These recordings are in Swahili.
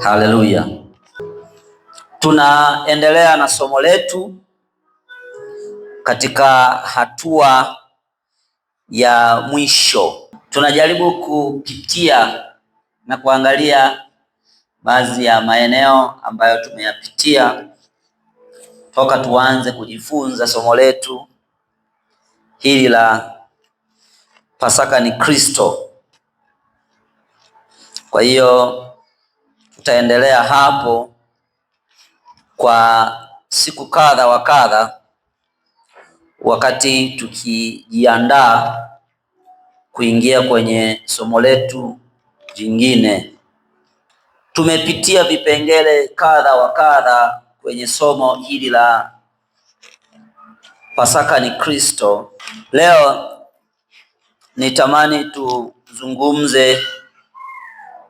Haleluya. Tunaendelea na somo letu katika hatua ya mwisho. Tunajaribu kupitia na kuangalia baadhi ya maeneo ambayo tumeyapitia toka tuanze kujifunza somo letu hili la Pasaka ni Kristo. Kwa hiyo tutaendelea hapo kwa siku kadha wa kadha, wakati tukijiandaa kuingia kwenye somo letu jingine. Tumepitia vipengele kadha wa kadha kwenye somo hili la Pasaka ni Kristo. Leo nitamani tuzungumze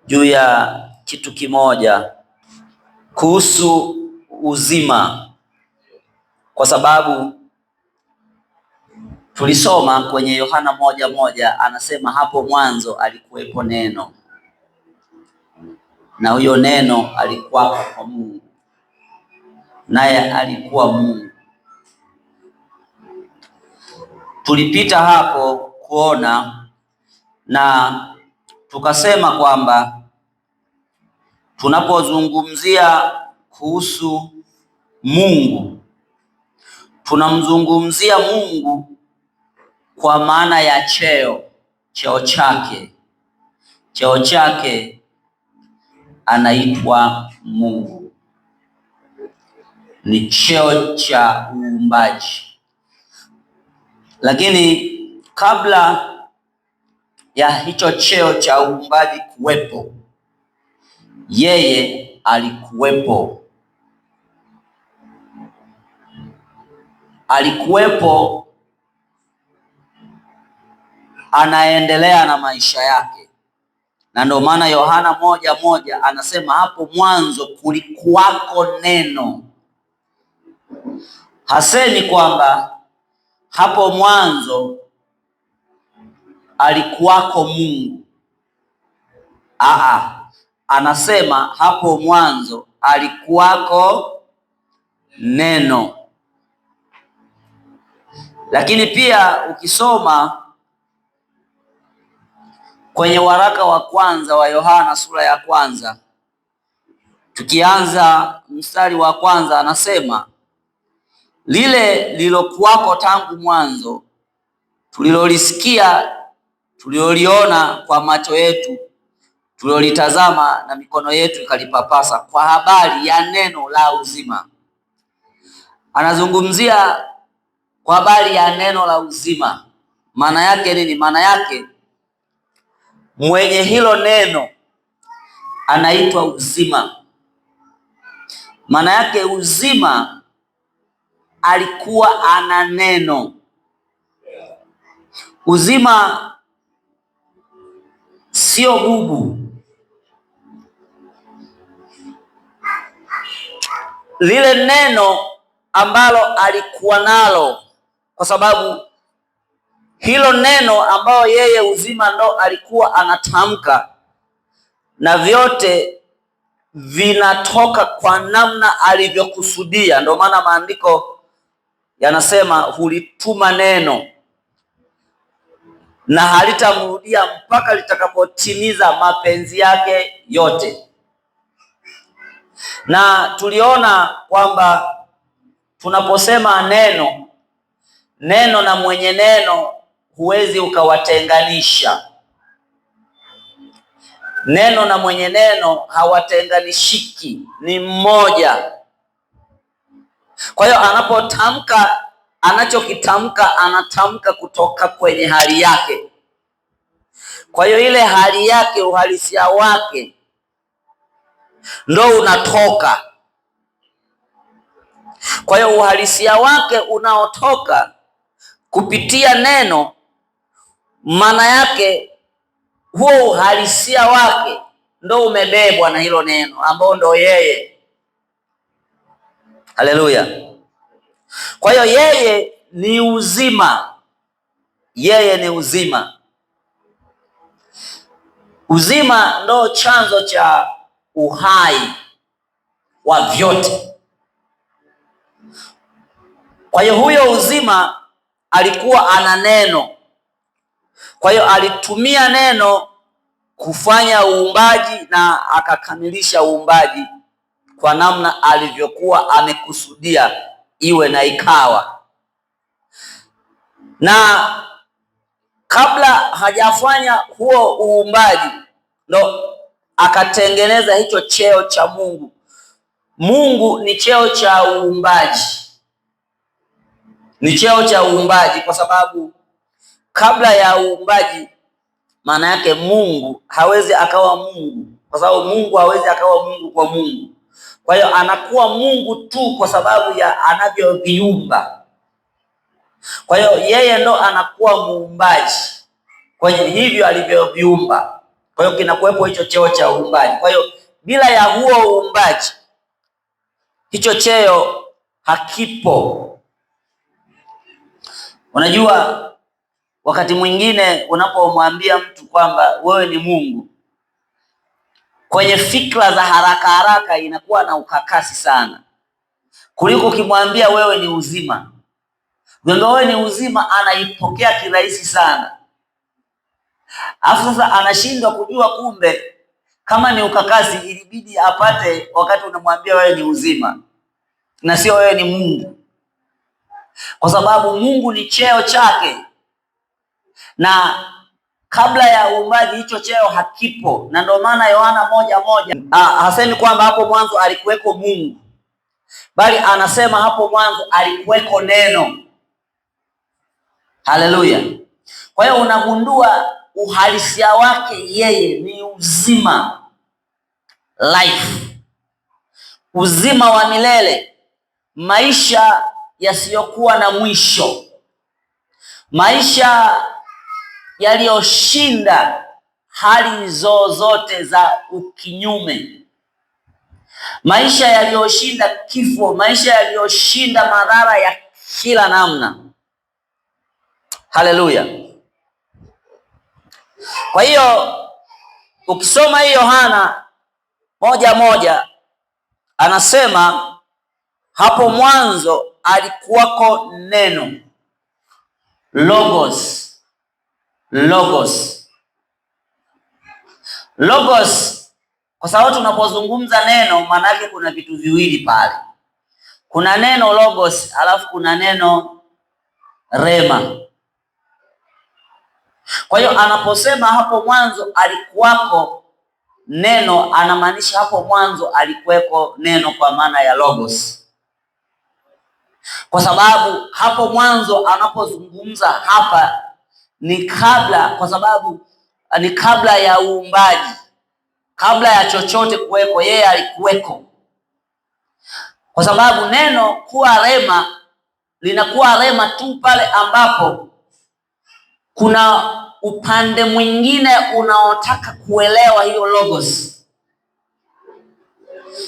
juu ya kitu kimoja kuhusu uzima, kwa sababu tulisoma kwenye Yohana 1:1 anasema hapo mwanzo alikuwepo neno, na huyo neno alikuwa kwa Mungu, naye alikuwa Mungu. Tulipita hapo kuona na tukasema kwamba tunapozungumzia kuhusu Mungu, tunamzungumzia Mungu kwa maana ya cheo chake anaitwa Mungu, ni cheo cha uumbaji. Lakini kabla ya hicho cheo cha uumbaji kuwepo, yeye alikuwepo, anaendelea na maisha yake. Na ndio maana Yohana 1:1 anasema hapo mwanzo kulikuwako neno. Hasemi kwamba hapo mwanzo alikuwako Mungu. Anasema hapo mwanzo alikuwako neno. Lakini pia ukisoma kwenye waraka wa kwanza wa Yohana sura ya kwanza, tukianza mstari wa kwanza, anasema lile lilokuwako tangu mwanzo, tulilolisikia, tuliloliona kwa macho yetu, tulilolitazama na mikono yetu ikalipapasa, kwa habari ya neno la uzima. Anazungumzia kwa habari ya neno la uzima. Maana yake nini? Maana yake mwenye hilo neno anaitwa uzima. Maana yake uzima alikuwa ana neno. Uzima sio bubu. Lile neno ambalo alikuwa nalo, kwa sababu hilo neno ambalo yeye uzima ndo alikuwa anatamka, na vyote vinatoka kwa namna alivyokusudia. Ndio maana maandiko yanasema hulituma neno na halitamrudia mpaka litakapotimiza mapenzi yake yote. Na tuliona kwamba tunaposema neno na mwenye neno huwezi ukawatenganisha. Neno na mwenye neno hawatenganishiki, ni mmoja. Kwa hiyo anapotamka anachokitamka, anatamka kutoka kwenye hali yake. Kwa hiyo ile hali yake, uhalisia wake ndo unatoka. Kwa hiyo uhalisia wake unaotoka kupitia neno, maana yake huo uhalisia wake ndo umebebwa na hilo neno ambao ndo yeye. Haleluya. Kwa hiyo yeye ni uzima. Uzima ndo chanzo cha uhai wa vyote. Kwa hiyo huyo uzima alikuwa ana neno. Kwa hiyo alitumia neno kufanya uumbaji na akakamilisha uumbaji kwa namna alivyokuwa amekusudia iwe na ikawa. Na kabla hajafanya huo uumbaji ndo akatengeneza hicho cheo cha Mungu. Mungu ni cheo cha uumbaji, ni cheo cha uumbaji kwa sababu kabla ya uumbaji, maana yake Mungu hawezi akawa Mungu, kwa sababu Mungu hawezi akawa Mungu kwa Mungu. Kwa hiyo anakuwa Mungu tu kwa sababu ya anavyoviumba. Kwa hiyo yeye ndo anakuwa muumbaji kwenye hivyo alivyoviumba. Kwa hiyo kinakuwepo hicho cheo cha uumbaji. Kwa hiyo bila ya huo uumbaji, hicho cheo hakipo. Unajua, wakati mwingine unapomwambia mtu kwamba wewe ni Mungu, kwenye fikra za haraka haraka inakuwa na ukakasi sana, kuliko ukimwambia wewe ni uzima. Wewe ni uzima anaipokea kirahisi sana. Alafu sasa anashindwa kujua kumbe kama ni ukakasi ilibidi apate wakati unamwambia wewe ni uzima na sio wewe ni Mungu. Kwa sababu Mungu ni cheo chake, na kabla ya uumbaji hicho cheo hakipo. Na ndio maana Yohana 1:1 hasemi kwamba hapo mwanzo alikuweko Mungu, bali anasema hapo mwanzo alikuweko neno. Haleluya! Kwa hiyo unagundua uhalisia wake yeye ni uzima, life, uzima wa milele, maisha yasiyokuwa na mwisho, maisha yaliyoshinda hali zozote za ukinyume, maisha yaliyoshinda kifo, maisha yaliyoshinda madhara ya kila namna. Haleluya! Kwa hiyo ukisoma hii Yohana 1:1 anasema hapo mwanzo alikuwako neno, logos. Logos, logos, kwa sababu tunapozungumza neno maana yake kuna vitu viwili pale. Kuna neno logos, alafu kuna neno rema. Kwa hiyo anaposema hapo mwanzo alikuwako neno, anamaanisha hapo mwanzo alikuweko neno kwa maana ya logos. Kwa sababu hapo mwanzo anapozungumza hapa ni kabla, kwa sababu ni kabla ya uumbaji, kabla ya chochote kuweko, yeye alikuweko. Kwa sababu neno kuwa rema linakuwa rema tu pale ambapo kuna upande mwingine unaotaka kuelewa hiyo logos.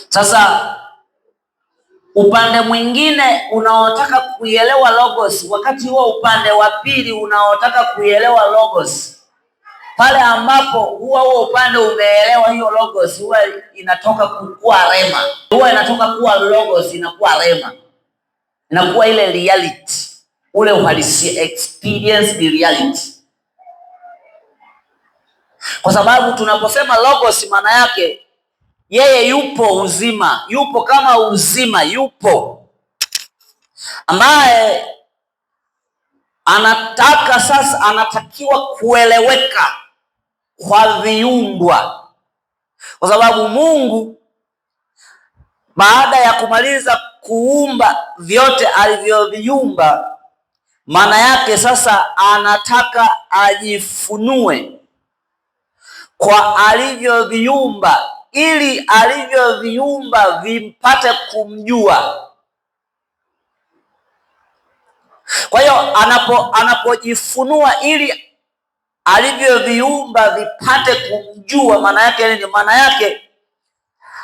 Sasa upande mwingine unaotaka kuielewa logos, wakati huo upande wa pili unaotaka kuielewa logos, pale ambapo huo upande umeelewa hiyo logos, huwa inatoka kuwa rema, huwa inatoka kuwa logos, inakuwa rema, inakuwa ile reality, ule uhalisia, experience the reality. Kwa sababu tunaposema logos maana yake yeye yupo uzima, yupo kama uzima, yupo ambaye anataka sasa, anatakiwa kueleweka kwa viumbwa. Kwa sababu Mungu baada ya kumaliza kuumba vyote alivyoviumba, maana yake sasa anataka ajifunue kwa alivyoviumba, ili alivyoviumba vimpate kumjua. Kwa hiyo anapojifunua ili alivyoviumba vipate kumjua, maana yake nini? Maana yake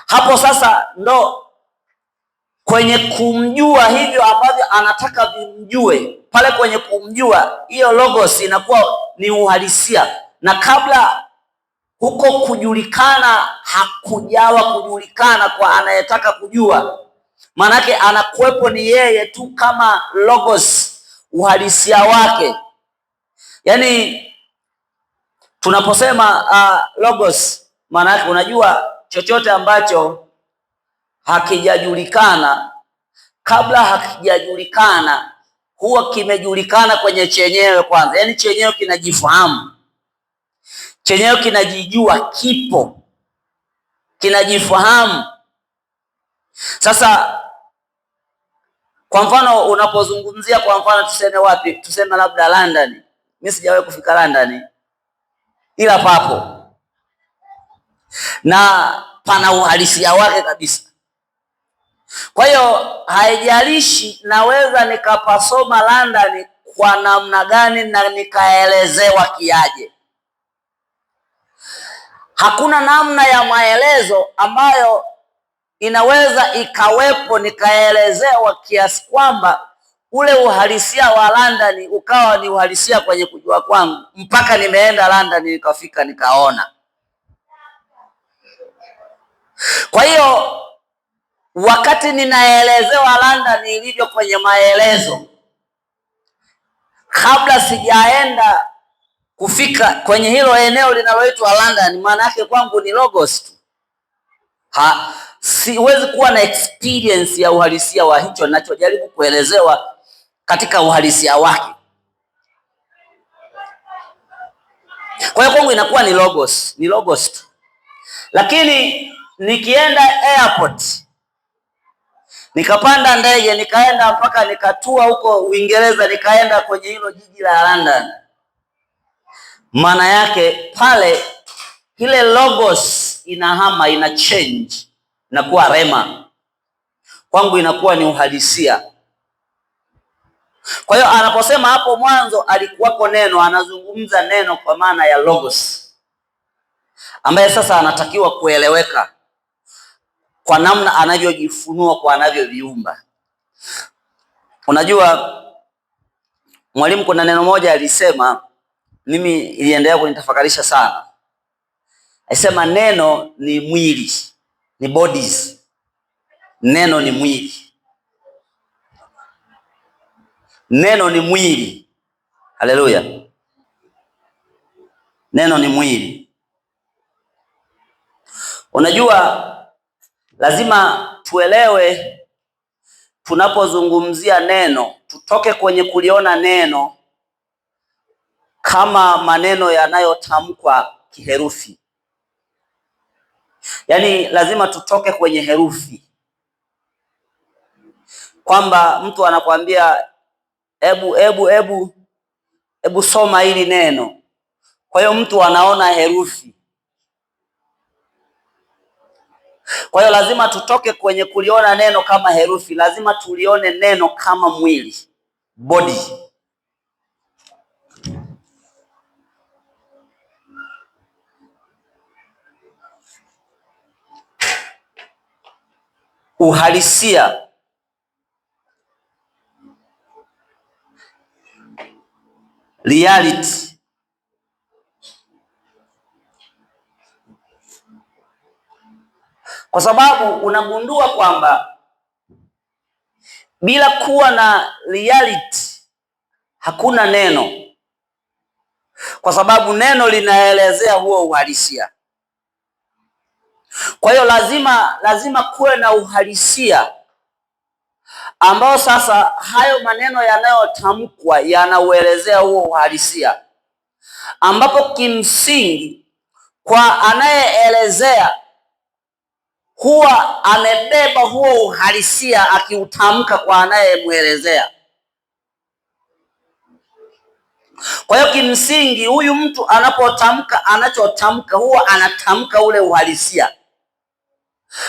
hapo sasa ndo kwenye kumjua hivyo ambavyo anataka vimjue. Pale kwenye kumjua, hiyo logos inakuwa ni uhalisia, na kabla huko kujulikana hakujawa kujulikana kwa anayetaka kujua. Maanake anakuwepo ni yeye tu kama logos, uhalisia wake. Yaani tunaposema logos, maanake unajua chochote ambacho hakijajulikana, kabla hakijajulikana huwa kimejulikana kwenye chenyewe kwanza. Yaani chenyewe kinajifahamu, chenyewe kinajijua, kipo, kinajifahamu. Sasa kwa mfano unapozungumzia, kwa mfano tuseme wapi, tuseme labda London. Mimi sijawahi kufika London, ila papo na pana uhalisia wake kabisa. Kwa hiyo haijalishi naweza nikapasoma London kwa namna gani na nikaelezewa kiaje. Hakuna namna ya maelezo ambayo inaweza ikawepo nikaelezewa kiasi kwamba ule uhalisia wa London ukawa ni uhalisia kwenye kujua kwangu mpaka nimeenda London nikafika nikaona. Kwa hiyo wakati ninaelezewa London ilivyo kwenye maelezo, kabla sijaenda kufika kwenye hilo eneo linaloitwa London, maana yake kwangu ni logos tu. Siwezi kuwa na experience ya uhalisia wa hicho ninachojaribu kuelezewa katika uhalisia wake. Kwa hiyo kwangu inakuwa ni logos tu. Lakini nikienda airport, nikapanda ndege, nikaenda mpaka nikatua huko Uingereza, nikaenda kwenye hilo jiji la London, maana yake pale ile logos inahama, ina change, inakuwa rema. Kwangu inakuwa ni uhalisia. Kwa hiyo anaposema hapo mwanzo alikuwako neno, anazungumza neno kwa maana ya logos, ambaye sasa anatakiwa kueleweka kwa namna anavyojifunua, kwa anavyoviumba. Unajua mwalimu, kuna neno moja alisema, mimi iliendelea kunitafakarisha sana. Alisema neno ni mwili, ni bodies. Neno ni mwili, neno ni mwili. Haleluya! Neno ni mwili. Unajua lazima tuelewe, tunapozungumzia neno tutoke kwenye kuliona neno kama maneno yanayotamkwa kiherufi. Yaani lazima tutoke kwenye herufi, kwamba mtu anakuambia ebu soma hili neno. Kwa hiyo mtu anaona herufi. Kwa hiyo lazima tutoke kwenye kuliona neno kama herufi, lazima tulione neno kama mwili, body. Uhalisia, reality. Kwa sababu unagundua kwamba bila kuwa na reality hakuna neno, kwa sababu neno linaelezea huo uhalisia. Kwa hiyo lazima kuwe na uhalisia ambao sasa hayo maneno yanayotamkwa yanauelezea huo uhalisia, ambapo kimsingi kwa anayeelezea huwa amebeba huo uhalisia akiutamka kwa anayemwelezea. Kwa hiyo kimsingi huyu mtu anapotamka anachotamka huwa anatamka ule uhalisia.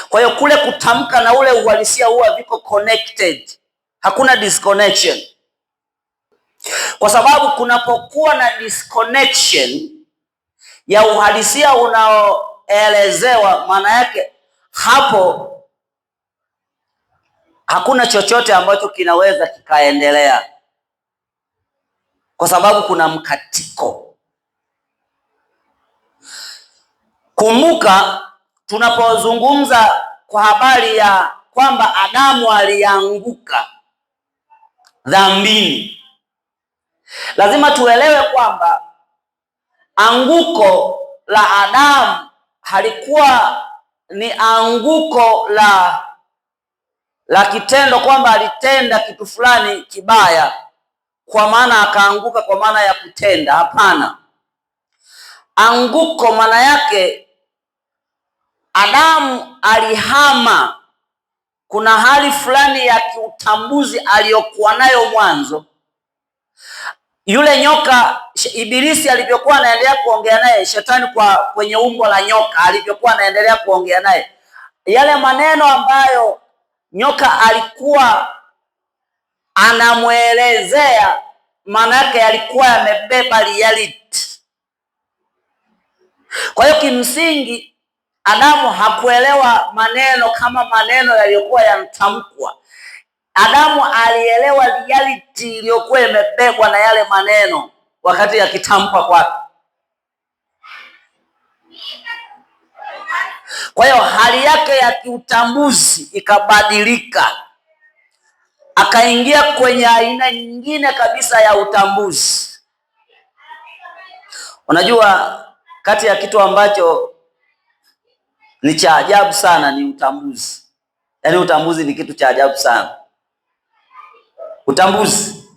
Kwa hiyo kule kutamka na ule uhalisia huwa viko connected, hakuna disconnection. Kwa sababu kunapokuwa na disconnection ya uhalisia unaoelezewa, maana yake hapo hakuna chochote ambacho kinaweza kikaendelea, kwa sababu kuna mkatiko. Kumbuka tunapozungumza kwa habari ya kwamba Adamu alianguka dhambini, lazima tuelewe kwamba anguko la Adamu halikuwa ni anguko la kitendo kwamba alitenda kitu fulani kibaya kwa maana akaanguka kwa maana ya kutenda. Hapana. Anguko maana yake Adamu alihama. Kuna hali fulani ya kiutambuzi aliyokuwa nayo mwanzo. Yule nyoka Ibilisi alivyokuwa anaendelea kuongea naye, shetani kwenye umbo la nyoka alivyokuwa anaendelea kuongea naye, yale maneno ambayo nyoka alikuwa anamwelezea, maana yake yalikuwa yamebeba reality. Kwa hiyo kimsingi Adamu hakuelewa maneno kama maneno yaliyokuwa yanatamkwa. Adamu alielewa reality iliyokuwa imebebwa na yale maneno wakati yakitamkwa kwake. Kwa hiyo hali yake ya kiutambuzi ikabadilika, akaingia kwenye aina nyingine kabisa ya utambuzi. Unajua, kati ya kitu ambacho ni cha ajabu sana ni utambuzi. Yaani utambuzi ni kitu cha ajabu sana. Utambuzi.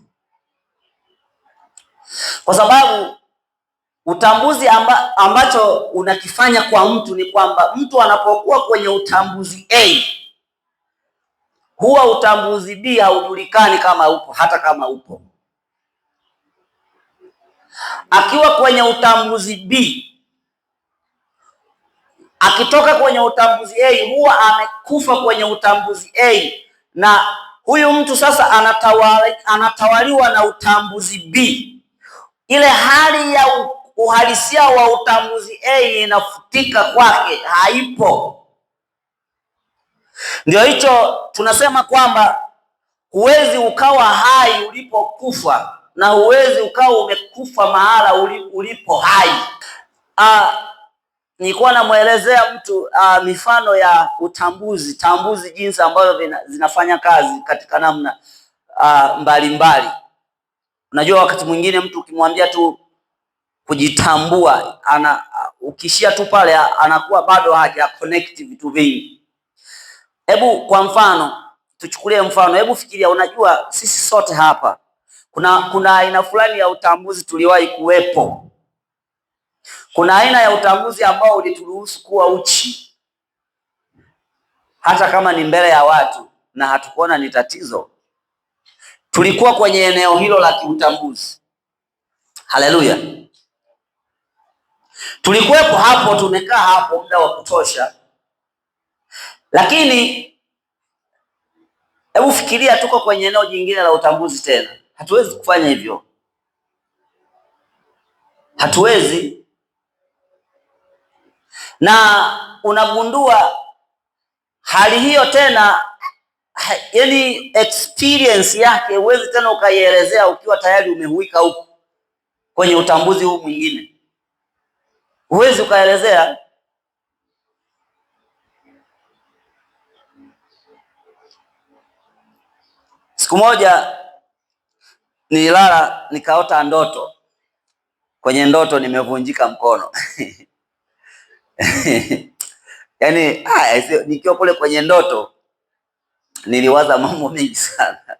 Kwa sababu utambuzi ambacho unakifanya kwa mtu ni kwamba mtu anapokuwa kwenye utambuzi A, huwa utambuzi B haujulikani kama upo, hata kama upo. Akiwa kwenye utambuzi B, akitoka kwenye utambuzi A, huwa amekufa kwenye utambuzi A, na huyu mtu sasa anatawaliwa na utambuzi B. Ile hali ya uhalisia wa utambuzi A inafutika kwake, haipo. Ndio hicho tunasema kwamba huwezi ukawa hai ulipokufa na huwezi ukawa umekufa mahala ulipo hai. Nilikuwa namuelezea mtu mifano ya tambuzi jinsi ambavyo zinafanya kazi katika namna mbalimbali. Unajua, wakati mwingine mtu ukimwambia tu kujitambua, ukishia tu pale anakuwa bado haja connect vitu vingi. Hebu kwa mfano tuchukulie mfano, hebu fikiria, unajua sisi sote hapa kuna aina fulani ya utambuzi tuliwahi kuwepo. Kuna aina ya utambuzi ambao ulituruhusu kuwa uchi, hata kama ni mbele ya watu na hatukuona ni tatizo. Tulikuwa kwenye eneo hilo la kiutambuzi. Haleluya. Tulikuwepo hapo, tumekaa hapo muda wa kutosha. Lakini hebu fikiria tuko kwenye eneo jingine la utambuzi tena. Hatuwezi kufanya hivyo. Hatuwezi. Na unagundua hali hiyo tena, yani experience yake huwezi tena ukaielezea ukiwa tayari umehuika huko kwenye utambuzi huu mwingine. Huwezi ukaelezea. Siku moja nililala nikaota ndoto. Kwenye ndoto nimevunjika mkono. Yaani nikiwa kule kwenye ndoto niliwaza mambo mengi sana.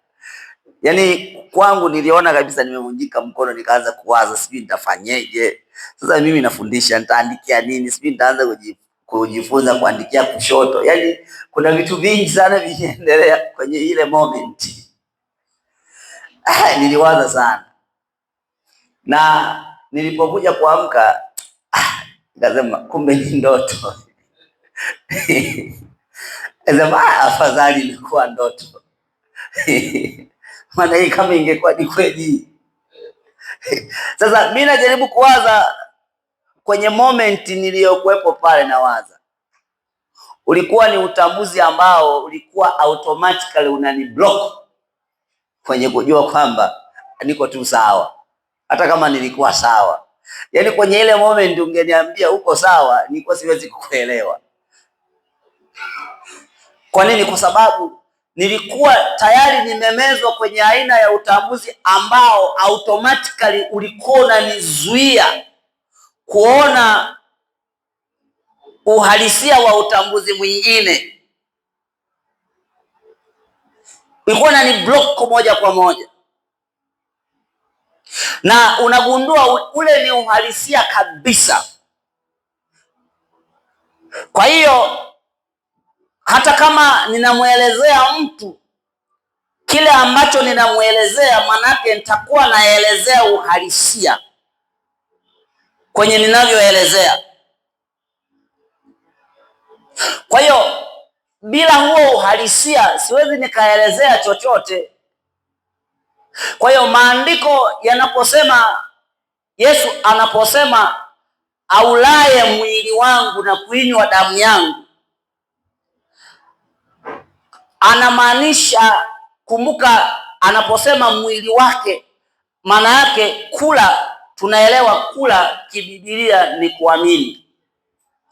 Yaani kwangu niliona kabisa nimevunjika mkono, nikaanza kuwaza sijui nitafanyeje. Sasa mimi nafundisha, nitaandikia nini? Sijui nitaanza kujifunza kuandikia kushoto. Yaani kuna vitu vingi sana vinaendelea kwenye ile moment. Niliwaza sana. Na nilipokuja kuamka nikasema kumbe ni ndoto. Sema afadhali ilikuwa ndoto. Maana hii kama ingekuwa ni kweli. Sasa mimi najaribu kuwaza kwenye moment niliyokuwepo pale, na waza ulikuwa ni utambuzi ambao ulikuwa automatically unani block kwenye kujua kwamba niko tu sawa, hata kama nilikuwa sawa. Yaani kwenye ile moment ungeniambia uko sawa, nilikuwa siwezi kukuelewa. Kwa nini? Kwa sababu nilikuwa tayari nimemezwa kwenye aina ya utambuzi ambao automatically ulikuwa unanizuia kuona uhalisia wa utambuzi mwingine. Ulikuwa unani block moja kwa moja, na unagundua ule ni uhalisia kabisa. Kwa hiyo hata kama ninamwelezea mtu kile ambacho ninamwelezea, manake nitakuwa naelezea uhalisia kwenye ninavyoelezea. Kwa hiyo bila huo uhalisia siwezi nikaelezea chochote. Kwa hiyo maandiko yanaposema, Yesu anaposema aulaye mwili wangu na kuinywa damu yangu, anamaanisha, kumbuka, anaposema mwili wake, maana yake kula, tunaelewa kula kibibilia ni kuamini.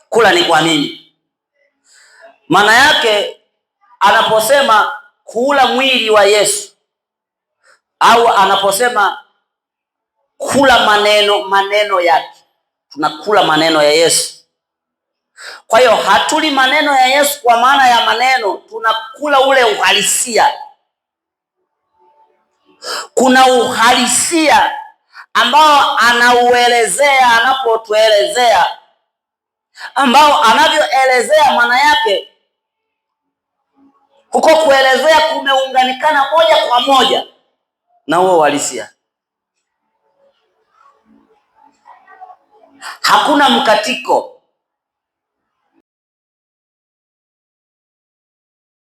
Kula ni kuamini. Maana yake anaposema kula mwili wa Yesu, au anaposema kula maneno yake, tunakula maneno ya Yesu. Kwa hiyo hatuli maneno ya Yesu kwa maana ya maneno, tunakula ule uhalisia. Kuna uhalisia ambao anauelezea anapotuelezea, ambao anavyoelezea, maana yake huko kuelezea kumeunganikana moja kwa moja na huo uhalisia. Hakuna mkatiko.